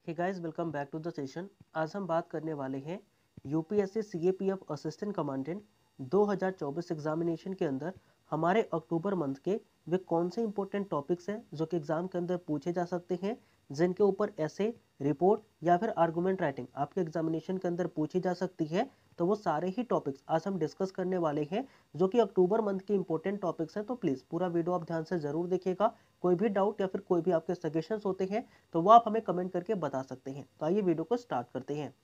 Hey guys, welcome back to the session. आज हम बात करने वाले हैं UPSC CAPF assistant commandant 2024 examination के अंदर हमारे अक्टूबर मंथ के वे कौन से इंपॉर्टेंट टॉपिक्स हैं जो कि एग्जाम के अंदर पूछे जा सकते हैं, जिनके ऊपर ऐसे रिपोर्ट या फिर आर्गुमेंट राइटिंग आपके एग्जामिनेशन के अंदर पूछी जा सकती है। तो वो सारे ही टॉपिक्स आज हम डिस्कस करने वाले हैं जो कि अक्टूबर मंथ के इंपॉर्टेंट टॉपिक्स हैं। तो प्लीज़ पूरा वीडियो आप ध्यान से जरूर देखिएगा। कोई भी डाउट या फिर कोई भी आपके सजेशंस होते हैं तो वो आप हमें कमेंट करके बता सकते हैं। तो आइए वीडियो को स्टार्ट करते हैं।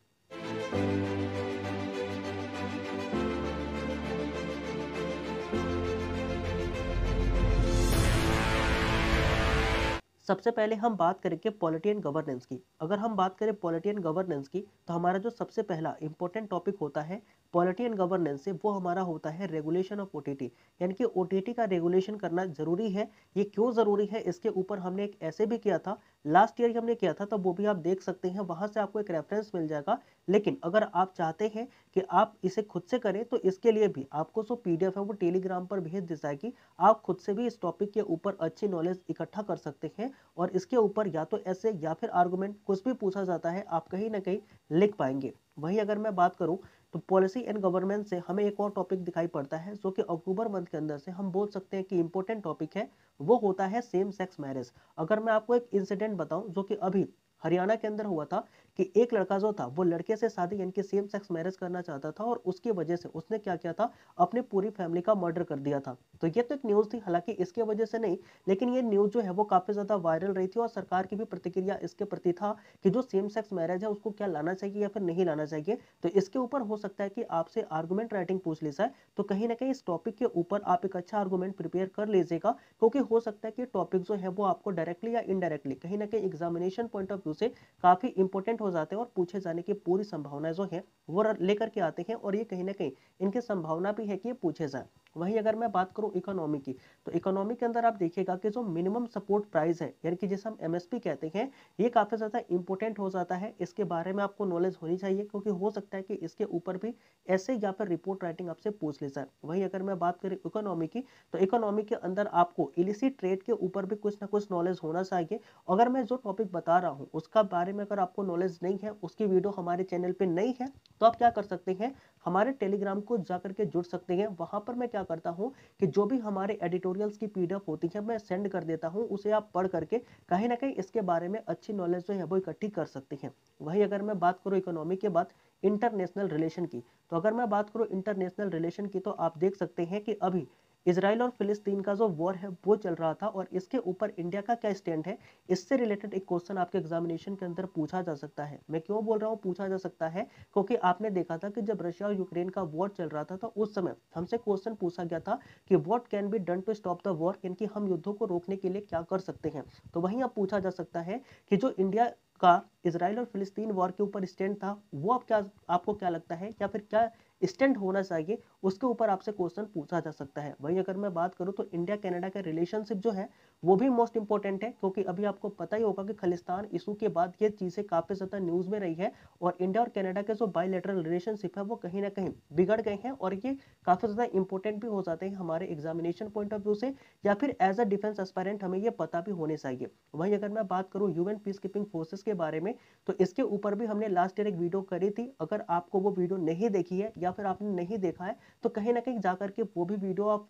सबसे पहले हम बात करेंगे पॉलिटी एंड गवर्नेंस की। अगर हम बात करें पॉलिटी एंड गवर्नेंस की तो हमारा जो सबसे पहला इंपॉर्टेंट टॉपिक होता है पॉलिटी एंड गवर्नेंस से, वो हमारा होता है रेगुलेशन ऑफ ओटीटी। यानी कि ओटीटी का रेगुलेशन करना जरूरी है। ये क्यों जरूरी है, इसके ऊपर हमने एक ऐसे भी किया था, लास्ट ईयर हमने किया था, तो वो भी आप देख सकते हैं, वहां से आपको एक रेफरेंस मिल जाएगा। लेकिन अगर आप चाहते हैं कि आप इसे खुद से करें तो इसके लिए भी आपको जो पीडीएफ है वो टेलीग्राम पर भेज दी जाएगी। आप खुद से भी इस टॉपिक के ऊपर अच्छी नॉलेज इकट्ठा कर सकते हैं और इसके ऊपर या तो ऐसे या फिर आर्गुमेंट कुछ भी पूछा जाता है आप कहीं ना कहीं लिख पाएंगे। वहीं अगर मैं बात करूं तो पॉलिसी एंड गवर्नमेंट से हमें एक और टॉपिक दिखाई पड़ता है जो कि अक्टूबर मंथ के अंदर से हम बोल सकते हैं कि इंपॉर्टेंट टॉपिक है। वो होता है सेम सेक्स मैरिज। अगर मैं आपको एक इंसिडेंट बताऊं जो कि अभी हरियाणा के अंदर हुआ था कि एक लड़का जो था वो लड़के से शादी यानी कि सेम सेक्स मैरिज करना चाहता था और उसकी वजह से उसने क्या किया था, अपनी पूरी फैमिली का मर्डर कर दिया था। तो ये तो एक न्यूज थी, हालांकि इसके वजह से नहीं, लेकिन ये न्यूज जो है वो काफी ज्यादा वायरल रही थी और सरकार की भी प्रतिक्रिया इसके प्रति था कि जो सेम सेक्स मैरिज है उसको क्या लाना चाहिए या फिर नहीं लाना चाहिए। तो इसके ऊपर हो सकता है कि आपसे आर्गुमेंट राइटिंग पूछ ली जाए, तो कहीं ना कहीं इस टॉपिक के ऊपर आप एक अच्छा आर्गुमेंट प्रिपेयर कर लीजिएगा, क्योंकि हो सकता है कि टॉपिक जो है वो आपको डायरेक्टली या इनडायरेक्टली कहीं ना कहीं एग्जामिनेशन पॉइंट ऑफ व्यू से काफी इंपॉर्टेंट हो जाते हैं और पूछे जाने की पूरी संभावना जो है वो लेकर के आते हैं, और ये कहीं ना कहीं इनकी संभावना भी है कि ये पूछे जाए। वहीं अगर मैं बात करूं इकोनॉमी की, तो इकोनॉमी के अंदर आप देखिएगा कि जो मिनिमम सपोर्ट प्राइस है यानी कि जिसे हम एमएसपी कहते हैं, ये काफी ज्यादा इंपॉर्टेंट हो जाता है। इसके बारे में आपको नॉलेज होनी चाहिए, क्योंकि हो सकता है कि इसके ऊपर भी ऐसे या फिर रिपोर्ट राइटिंग आपसे पूछ ले जाए। वहीं अगर मैं बात करें इकोनॉमी की, तो इकोनॉमी के अंदर आपको इलिसिट ट्रेड के ऊपर भी कुछ ना कुछ नॉलेज होना चाहिए। अगर मैं जो टॉपिक बता रहा हूँ उसका बारे में अगर आपको नॉलेज नहीं है, उसकी वीडियो हमारे चैनल पे नहीं है, तो आप क्या कर सकते हैं, हमारे टेलीग्राम को जाकर के जुड़ सकते हैं। वहां पर मैं क्या करता हूं कि जो भी हमारे एडिटोरियल्स की पीडीएफ होती है मैं सेंड कर देता हूं, उसे आप पढ़ करके कहीं ना कहीं इसके बारे में अच्छी नॉलेज जो है वो इकट्ठी कर सकते हैं। वहीं अगर मैं बात करूं इकोनॉमी के बाद इंटरनेशनल रिलेशन की, तो अगर मैं बात करूं इंटरनेशनल रिलेशन की, तो आप देख सकते हैं कि अभी इसराइल और फिलिस्तीन का जो वॉर है वो चल रहा था और इसके ऊपर इंडिया का क्या स्टैंड है, इससे रिलेटेड एक क्वेश्चन आपके एग्जामिनेशन के अंदर पूछा जा सकता है। मैं क्यों बोल रहा हूँ पूछा जा सकता है, क्योंकि आपने देखा था कि जब रशिया और यूक्रेन का वॉर चल रहा था तो उस समय हमसे क्वेश्चन पूछा गया था कि what can be done to stop the war, यानी कि हम युद्धों को रोकने के लिए क्या कर सकते हैं। तो वहीं अब पूछा जा सकता है कि जो इंडिया का इसराइल और फिलिस्तीन वॉर के ऊपर स्टैंड था, वो अब क्या, आपको क्या लगता है या फिर क्या स्टैंड होना चाहिए, उसके ऊपर आपसे क्वेश्चन पूछा जा सकता है। वहीं अगर मैं बात करूं तो इंडिया कनाडा का रिलेशनशिप जो है वो भी मोस्ट इंपॉर्टेंट है, क्योंकि अभी आपको पता ही होगा कि खालिस्तान इशू के बाद ये चीजें काफी ज्यादा न्यूज में रही है और इंडिया और कनाडा के जो बायलैटरल रिलेशनशिप है वो कहीं ना कहीं बिगड़ गए हैं और ये काफी ज्यादा इंपॉर्टेंट भी हो जाते हैं हमारे एग्जामिनेशन पॉइंट ऑफ व्यू से, या फिर एज अ डिफेंस एस्पायरेंट हमें ये पता भी होने चाहिए। वहीं अगर मैं बात करूं यूएन पीस कीपिंग फोर्सेस के बारे में, तो इसके ऊपर भी हमने लास्ट ईयर एक वीडियो करी थी। अगर आपको वो वीडियो नहीं देखी है या फिर आपने नहीं देखा है तो कहीं ना कहीं जाकर के वो भी वीडियो आप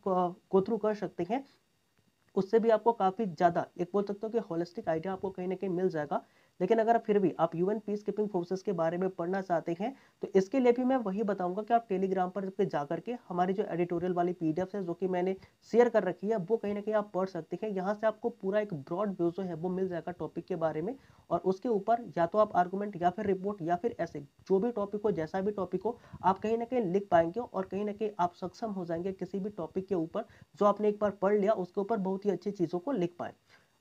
गो थ्रू कर सकते हैं। उससे भी आपको काफी ज्यादा एक बोल सकते हो कि होलिस्टिक आइडिया आपको कहीं ना कहीं मिल जाएगा। लेकिन अगर फिर भी आप यूएन पीस कीपिंग फोर्सेस के बारे में पढ़ना चाहते हैं तो इसके लिए भी मैं वही बताऊंगा कि आप टेलीग्राम पर जाकर के हमारी जो एडिटोरियल वाली पीडीएफ है जो कि मैंने शेयर कर रखी है वो कहीं ना कहीं आप पढ़ सकते हैं। यहाँ से आपको पूरा एक ब्रॉड व्यू जो है वो मिल जाएगा टॉपिक के बारे में, और उसके ऊपर या तो आप आर्गुमेंट या फिर रिपोर्ट या फिर ऐसे जो भी टॉपिक हो, जैसा भी टॉपिक हो, आप कहीं ना कहीं लिख पाएंगे और कहीं ना कहीं आप सक्षम हो जाएंगे किसी भी टॉपिक के ऊपर जो आपने एक बार पढ़ लिया उसके ऊपर बहुत ही अच्छी चीजों को लिख पाए।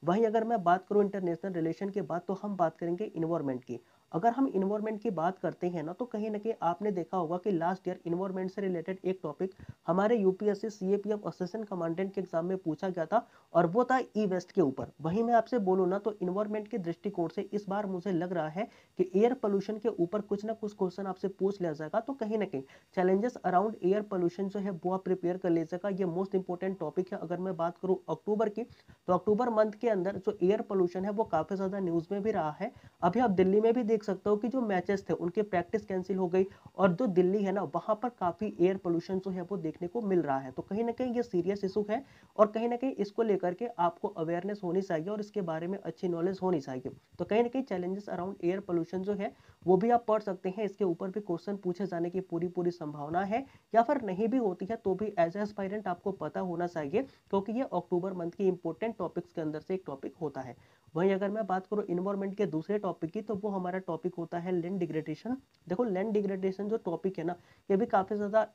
वहीं अगर मैं बात करूं इंटरनेशनल रिलेशन के बाद, तो हम बात करेंगे इन्वायरमेंट की। अगर हम इन्वायरमेंट की बात करते हैं ना, तो कहीं ना कहीं आपने देखा होगा कि लास्ट ईयर इन्वायरमेंट से रिलेटेड एक टॉपिक हमारे यूपीएससी सीएपीएफ असिस्टेंट कमांडेंट के एग्जाम में पूछा गया था, और वो था ई वेस्ट के ऊपर। वहीं मैं आपसे बोलूँ ना, तो इन्वायरमेंट के दृष्टिकोण से इस बार मुझे लग रहा है कि एयर पोल्यूशन के ऊपर कुछ ना कुछ क्वेश्चन आपसे पूछ लिया जाएगा। तो कहीं ना कहीं चैलेंजेस अराउंड एयर पोल्यूशन जो है वो आप प्रिपेयर कर लीजिएगा। ये मोस्ट इंपॉर्टेंट टॉपिक है। अगर मैं बात करूँ अक्टूबर की, तो अक्टूबर मंथ के अंदर जो एयर पोल्यूशन है वो काफी ज्यादा न्यूज में भी रहा है। अभी आप दिल्ली में भी देख सकते हो कि जो मैचेस थे उनकी प्रैक्टिस कैंसिल हो गई, और जो दिल्ली है ना, वहां पर काफी एयर पोल्यूशन जो है वो देखने को मिल रहा है। तो कहीं ना कहीं ये सीरियस इशू है, और कहीं ना कहीं इसको लेकर के आपको अवेयरनेस होनी चाहिए और इसके बारे में अच्छी नॉलेज होनी चाहिए। तो कहीं ना कहीं चैलेंजेस अराउंड एयर पोल्यूशन जो है वो भी आप पढ़ सकते हैं। इसके ऊपर भी क्वेश्चन पूछे जाने की पूरी पूरी संभावना है, या फिर नहीं भी होती है तो भी एज एस्पायरेंट आपको पता होना चाहिए, क्योंकि ये अक्टूबर मंथ की इंपॉर्टेंट टॉपिक्स के अंदर से एक टॉपिक होता है। वहीं अगर मैं बात करूं इन्वायरमेंट के दूसरे टॉपिक की, तो वो हमारा टॉपिक होता है लैंड डिग्रेडेशन। देखो, लैंड डिग्रेडेशन जो टॉपिक है ना, ये भी काफी ज्यादा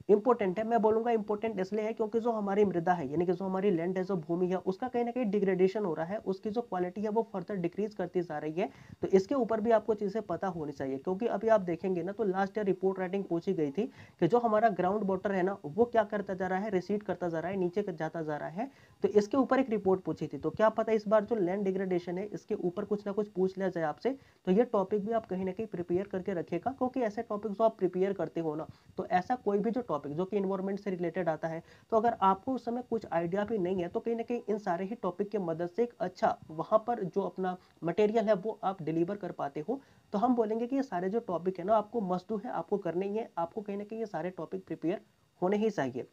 इंपॉर्टेंट है। मैं बोलूंगा इंपॉर्टेंट इसलिए है क्योंकि जो हमारी मृदा है, यानी कि जो हमारी लैंड है, जो भूमि है, उसका कहीं ना कहीं डिग्रेडेशन हो रहा है। उसकी जो क्वालिटी है वो फर्दर डिक्रीज करती जा रही है। तो इसके ऊपर भी आपको चीजें पता होनी चाहिए, क्योंकि अभी आप देखेंगे ना, तो लास्ट ईयर रिपोर्ट राइटिंग पूछी गई थी कि जो हमारा ग्राउंड वाटर है ना, वो क्या करता जा रहा है, रिसीड करता जा रहा है, नीचे जाता जा रहा है। तो इसके ऊपर एक रिपोर्ट पूछी थी। तो क्या पता इस बार जो लैंड डिग्रेडेशन है इसके ऊपर कुछ ना कुछ पूछ लिया जाए आपसे। तो ये टॉपिक भी आप कहीं ना कहीं प्रिपेयर करके रखेगा, क्योंकि ऐसे टॉपिक जो आप प्रिपेयर करते हो ना, तो ऐसा कोई भी जो टॉपिक जो कि इन्वायरमेंट से रिलेटेड आता है, तो अगर आपको उस समय कुछ आइडिया भी नहीं है, तो कहीं ना कहीं इन सारे ही टॉपिक की मदद से एक अच्छा वहां पर जो अपना मटेरियल है वो आप डिलीवर कर पाते हो। तो हम बोलेंगे कि ये सारे जो टॉपिक है ना, आपको मस्ट डू है, आपको करने ही है। आपको कहीं ना कहीं ये सारे टॉपिक प्रिपेयर होने ही चाहिए।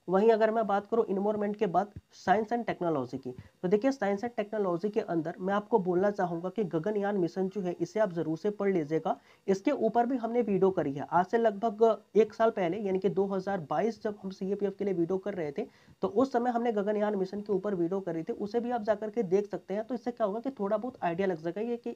वहीं अगर मैं बात करूं इन्वायरमेंट के बाद साइंस एंड टेक्नोलॉजी की, तो देखिए साइंस एंड टेक्नोलॉजी के अंदर मैं आपको बोलना चाहूंगा कि गगनयान मिशन जो है इसे आप जरूर से पढ़ लीजिएगा। इसके ऊपर भी हमने वीडियो करी है आज से लगभग एक साल पहले, यानी कि 2022 जब हम सीएपीएफ के लिए वीडियो कर रहे थे, तो उस समय हमने गगनयान मिशन के ऊपर वीडियो करी थी। उसे भी आप जाकर के देख सकते हैं। तो इससे क्या होगा कि थोड़ा बहुत आइडिया लग जाएगा, ये कि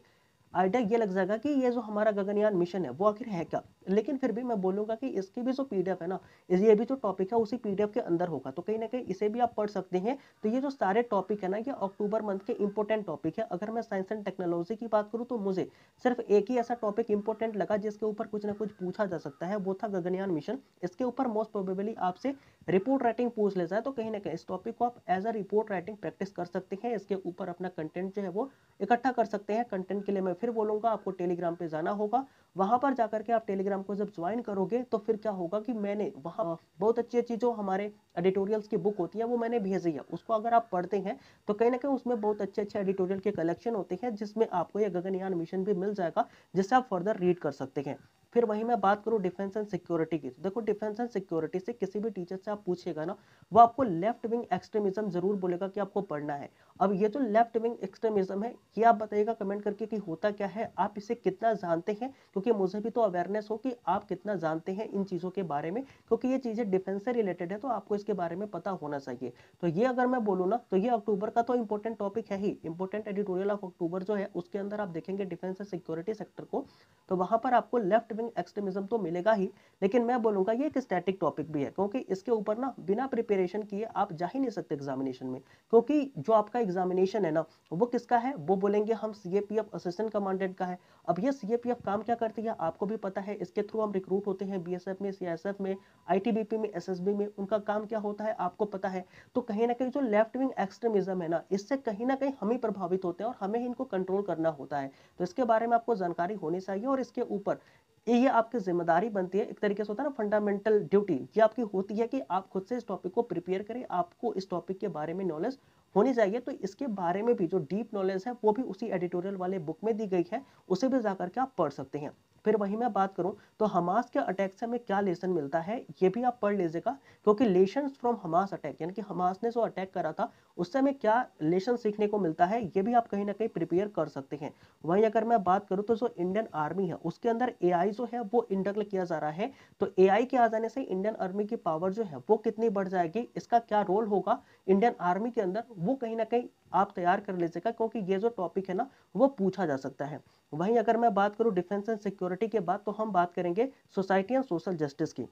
आइडिया ये लग जाएगा कि ये जो हमारा गगनयान मिशन है वो आखिर है क्या। लेकिन फिर भी मैं बोलूंगा कि इसकी भी जो पीडीएफ है ना, ये भी जो टॉपिक है उसी पीडीएफ के अंदर होगा। तो कहीं ना कहीं इसे भी आप पढ़ सकते हैं। तो ये जो सारे टॉपिक है ना, ये अक्टूबर मंथ के इंपॉर्टेंट टॉपिक है। अगर मैं साइंस एंड टेक्नोलॉजी की बात करूँ, तो मुझे सिर्फ एक ही ऐसा टॉपिक इंपॉर्टेंट लगा जिसके ऊपर कुछ ना कुछ पूछा जा सकता है, वो था गगनयान मिशन। इसके ऊपर मोस्ट प्रोबेबली आपसे रिपोर्ट राइटिंग पूछ ले जाए, तो कहीं ना कहीं इस टॉपिक को आप as a report writing practice कर सकते हैं। इसके ऊपर अपना कंटेंट जो है वो इकट्ठा कर सकते हैं। कंटेंट के लिए मैं फिर बोलूंगा, आपको टेलीग्राम पे जाना होगा। वहां पर जाकर के आप टेलीग्राम को जब ज्वाइन करोगे, तो फिर क्या होगा कि मैंने वहां बहुत अच्छी अच्छी जो हमारे एडिटोरियल्स की बुक होती है वो मैंने भेजी है। उसको अगर आप पढ़ते हैं, तो कहीं ना कहीं उसमें बहुत अच्छे अच्छे एडिटोरियल के कलेक्शन होते हैं, जिसमें आपको यह गगनयान मिशन भी मिल जाएगा, जिससे आप फर्दर रीड कर सकते हैं। फिर वहीं मैं बात करूं डिफेंस एंड सिक्योरिटी की, तो देखो डिफेंस एंड सिक्योरिटी से किसी भी टीचर से आप पूछिएगा ना, वो आपको लेफ्ट विंग एक्सट्रीमिज्म जरूर बोलेगा कि आपको पढ़ना है। अब ये जो लेफ्ट विंग एक्सट्रीमिज्म है, ये आप बताइएगा कमेंट करके कि होता क्या है, आप इसे कितना जानते हैं, क्योंकि मुझे भी तो अवेयरनेस हो कि आप कितना जानते हैं इन चीजों के बारे में, क्योंकि ये चीजें डिफेंस से रिलेटेड है, तो आपको इसके बारे में पता होना चाहिए। तो ये अगर मैं बोलूँ ना, तो ये अक्टूबर का तो इंपॉर्टेंट टॉपिक है ही। इंपॉर्टेंट एडिटोरियल ऑफ अक्टूबर जो है उसके अंदर आप देखेंगे डिफेंस एंड सिक्योरिटी सेक्टर को, तो वहां पर आपको लेफ्ट विंग एक्सट्रीमिज्म तो मिलेगा ही, लेकिन मैं बोलूंगा ये एक स्टैटिक टॉपिक भी है, क्योंकि इसके ऊपर ना बिना प्रिपरेशन किए आप जा ही नहीं सकते एग्जामिनेशन में। क्योंकि जो आपका एग्जामिनेशन है ना, वो किसका है, वो बोलेंगे हम सीएपीएफ असिस्टेंट कमांडेंट का है। अब ये सीएपीएफ काम क्या करती है आपको भी पता है, इसके थ्रू हम रिक्रूट होते हैं बीएसएफ में, सीएसएफ में, आईटीबीपी में, एसएसबी में। उनका काम क्या होता है आपको पता है। तो कहीं ना कहीं जो लेफ्ट विंग एक्सट्रीमिज्म है ना, इससे कहीं ना कहीं हम ही प्रभावित होते हैं, और हमें इनको कंट्रोल करना होता है। तो इसके बारे में आपको जानकारी होनी चाहिए, और इसके ऊपर ये आपकी जिम्मेदारी बनती है, एक तरीके से होता है ना फंडामेंटल ड्यूटी, ये आपकी होती है कि आप खुद से इस टॉपिक को प्रिपेयर करें। आपको इस टॉपिक के बारे में नॉलेज होनी चाहिए। तो इसके बारे में भी जो डीप नॉलेज है वो भी उसी एडिटोरियल वाले बुक में दी गई है, उसे भी जाकर के आप पढ़ सकते हैं। फिर वहीं मैं बात करूं, तो हमास के अटैक से हमें क्या लेसन मिलता है, ये भी आप पढ़ लीजिएगा, क्योंकि लेसन फ्रॉम हमास अटैक, यानी कि हमास ने जो अटैक करा था उससे हमें क्या लेसन सीखने को मिलता है, ये भी आप कहीं ना कहीं प्रिपेयर कर सकते हैं। वहीं अगर मैं बात करूं, तो जो इंडियन आर्मी है उसके अंदर एआई जो है वो इंटरल किया जा रहा है। तो एआई के आ जाने से इंडियन आर्मी की पावर जो है वो कितनी बढ़ जाएगी, इसका क्या रोल होगा इंडियन आर्मी के अंदर, वो कहीं ना कहीं आप तैयार कर लीजिएगा, क्योंकि ये जो टॉपिक है ना वो पूछा जा सकता है। वहीं अगर मैं बात करूं डिफेंस एंड सिक्योरिटी के बाद, तो हम बात करेंगे सोसाइटी एंड सोशल जस्टिस की।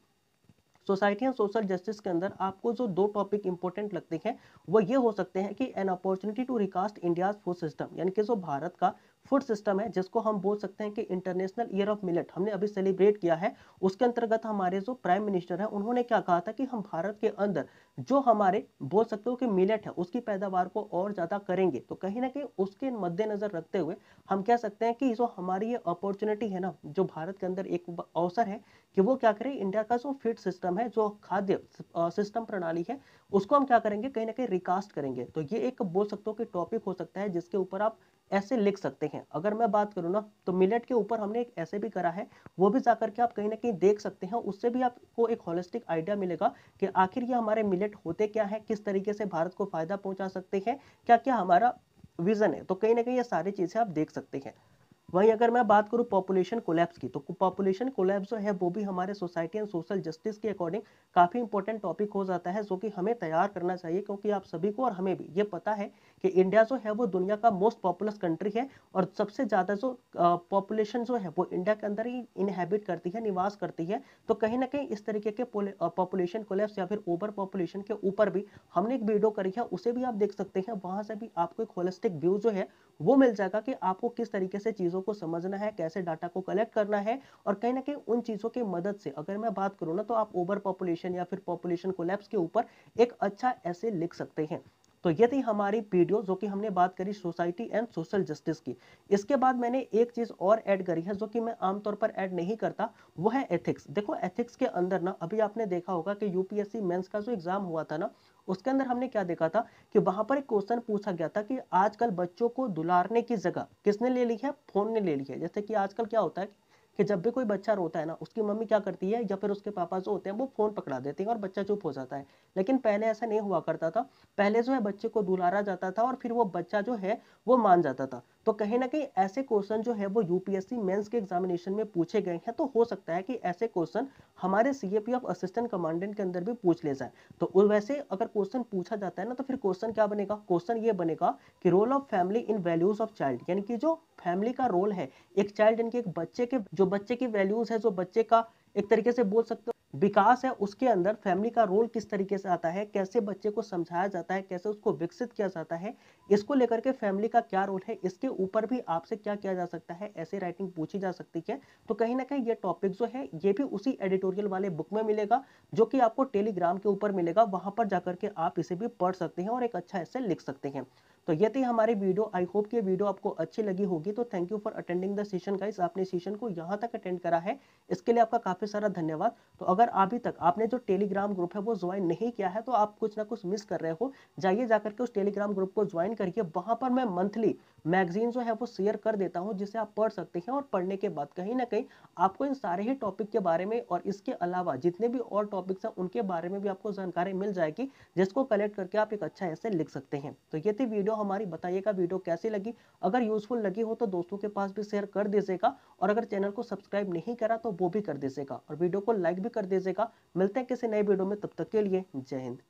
सोसाइटी एंड सोशल जस्टिस के अंदर आपको जो दो टॉपिक इंपॉर्टेंट लगते हैं, वो ये हो सकते हैं कि an opportunity to recast India's food system, यानी कि जो भारत का फूड सिस्टम है जिसको हम बोल सकते हैं कि इंटरनेशनल ईयर ऑफ मिलेट हमने अभी सेलिब्रेट किया है, उसके अंतर्गत हमारे जो प्राइम मिनिस्टर है उन्होंने क्या कहा था कि हम भारत के अंदर जो हमारे बोल सकते हो कि मिलेट है उसकी पैदावार को और ज्यादा करेंगे। तो कहीं ना कहीं उसके मद्देनजर रखते हुए हम कह सकते हैं कि जो हमारी ये अपॉर्चुनिटी है ना, जो भारत के अंदर एक अवसर है कि वो क्या करें, इंडिया का जो फीड सिस्टम है, जो खाद्य सिस्टम प्रणाली है, उसको हम क्या करेंगे, कहीं ना कहीं रिकास्ट करेंगे। तो ये एक बोल सकते हो कि टॉपिक हो सकता है जिसके ऊपर आप ऐसे लिख सकते हैं। अगर मैं बात करूँ ना तो मिलेट के ऊपर हमने एक ऐसे भी करा है, वो भी जाकर के आप कहीं ना कहीं देख सकते हैं, उससे भी आपको एक होलिस्टिक आइडिया मिलेगा कि आखिर ये हमारे मिलेट होते क्या है, किस तरीके से भारत को फायदा पहुंचा सकते हैं, क्या क्या हमारा विजन है। तो कहीं ना कहीं ये सारी चीजें आप देख सकते हैं। वहीं अगर मैं बात करूं पॉपुलेशन कोलैप्स की, तो पॉपुलेशन कोलैप्स जो है वो भी हमारे सोसाइटी एंड सोशल जस्टिस के अकॉर्डिंग काफी इंपॉर्टेंट टॉपिक हो जाता है, जो कि हमें तैयार करना चाहिए, क्योंकि आप सभी को और हमें भी ये पता है कि इंडिया जो है वो दुनिया का मोस्ट पॉपुलस कंट्री है, और सबसे ज्यादा जो पॉपुलेशन जो है वो इंडिया के अंदर ही इनहेबिट करती है, निवास करती है। तो कहीं ना कहीं इस तरीके के पॉपुलेशन कोलैप्स या फिर ओवर पॉपुलेशन के ऊपर भी हमने एक वीडियो करी है, उसे भी आप देख सकते हैं। वहां से भी आपको एक होलिस्टिक व्यू जो है वो मिल जाएगा कि आपको किस तरीके से चीजों को समझना है, कैसे डाटा को कलेक्ट करना है, और कहीं ना कहीं उन चीजों की मदद से अगर मैं बात करूँ ना तो आप ओवर पॉपुलेशन या फिर पॉपुलेशन कोलैप्स के ऊपर एक अच्छा ऐसे लिख सकते हैं। तो ये थी हमारी वीडियो जो कि हमने बात करी सोसाइटी एंड सोशल जस्टिस की। इसके बाद मैंने एक चीज और ऐड करी है जो कि मैं आमतौर पर ऐड नहीं करता, वो है एथिक्स। देखो एथिक्स के अंदर ना अभी आपने देखा होगा कि यूपीएससी मेंस का जो एग्जाम हुआ था ना, उसके अंदर हमने क्या देखा था कि वहां पर एक क्वेश्चन पूछा गया था कि आजकल बच्चों को दुलारने की जगह किसने ले ली है, फोन ने ले ली है। जैसे कि आजकल क्या होता है कि जब भी कोई बच्चा रोता है ना, उसकी मम्मी क्या करती है या फिर उसके पापा जो होते हैं वो फोन पकड़ा देते हैं और बच्चा चुप हो जाता है। लेकिन पहले ऐसा नहीं हुआ करता था, पहले जो है बच्चे को दुलारा जाता था और फिर वो बच्चा जो है वो मान जाता था। तो कहीं ना कहीं ऐसे क्वेश्चन जो है वो यूपीएससी मेंस के एग्जामिनेशन में पूछे गए हैं, तो हो सकता है कि ऐसे क्वेश्चन हमारे सीएपीएफ असिस्टेंट कमांडेंट के अंदर भी पूछ ले जाए। तो वैसे अगर क्वेश्चन पूछा जाता है ना, तो फिर क्वेश्चन क्या बनेगा, क्वेश्चन ये बनेगा कि role of family in values of child, यानी कि जो फैमिली का रोल है एक चाइल्ड, यानी कि एक बच्चे के, जो बच्चे की वैल्यूज है, जो बच्चे का एक तरीके से बोल सकते हो विकास है, उसके अंदर फैमिली का रोल किस तरीके से आता है, कैसे बच्चे को समझाया जाता है, कैसे उसको विकसित किया जाता है, इसको लेकर के फैमिली का क्या रोल है, इसके ऊपर भी आपसे क्या किया जा सकता है, ऐसे राइटिंग पूछी जा सकती है। तो कहीं ना कहीं ये टॉपिक जो है ये भी उसी एडिटोरियल वाले बुक में मिलेगा, जो कि आपको टेलीग्राम के ऊपर मिलेगा, वहां पर जाकर के आप इसे भी पढ़ सकते हैं और एक अच्छा ऐसे लिख सकते हैं। तो ये थी हमारी वीडियो। आई होप कि ये वीडियो आपको अच्छी लगी होगी। तो thank you for attending the session guys, आपने सेशन को यहाँ तक अटेंड करा है, इसके लिए आपका काफी सारा धन्यवाद। तो अगर अभी तक आपने जो टेलीग्राम ग्रुप है वो ज्वाइन नहीं किया है, तो आप कुछ ना कुछ मिस कर रहे हो। जाइए जाकर के उस टेलीग्राम ग्रुप को ज्वाइन करिए, वहां पर मैं मंथली मैगजीन जो है वो शेयर कर देता हूँ, जिसे आप पढ़ सकते हैं, और पढ़ने के बाद कहीं ना कहीं आपको इन सारे ही टॉपिक के बारे में और इसके अलावा जितने भी और टॉपिक्स हैं उनके बारे में भी आपको जानकारी मिल जाएगी, जिसको कलेक्ट करके आप एक अच्छा ऐसे लिख सकते हैं। तो ये थी वीडियो हमारी, बताइएगा वीडियो कैसी लगी। अगर यूजफुल लगी हो तो दोस्तों के पास भी शेयर कर दीजिएगा, और अगर चैनल को सब्सक्राइब नहीं करा तो वो भी कर दीजिएगा, और वीडियो को लाइक भी कर दीजिएगा। मिलते हैं किसी नए वीडियो में, तब तक के लिए जय हिंद।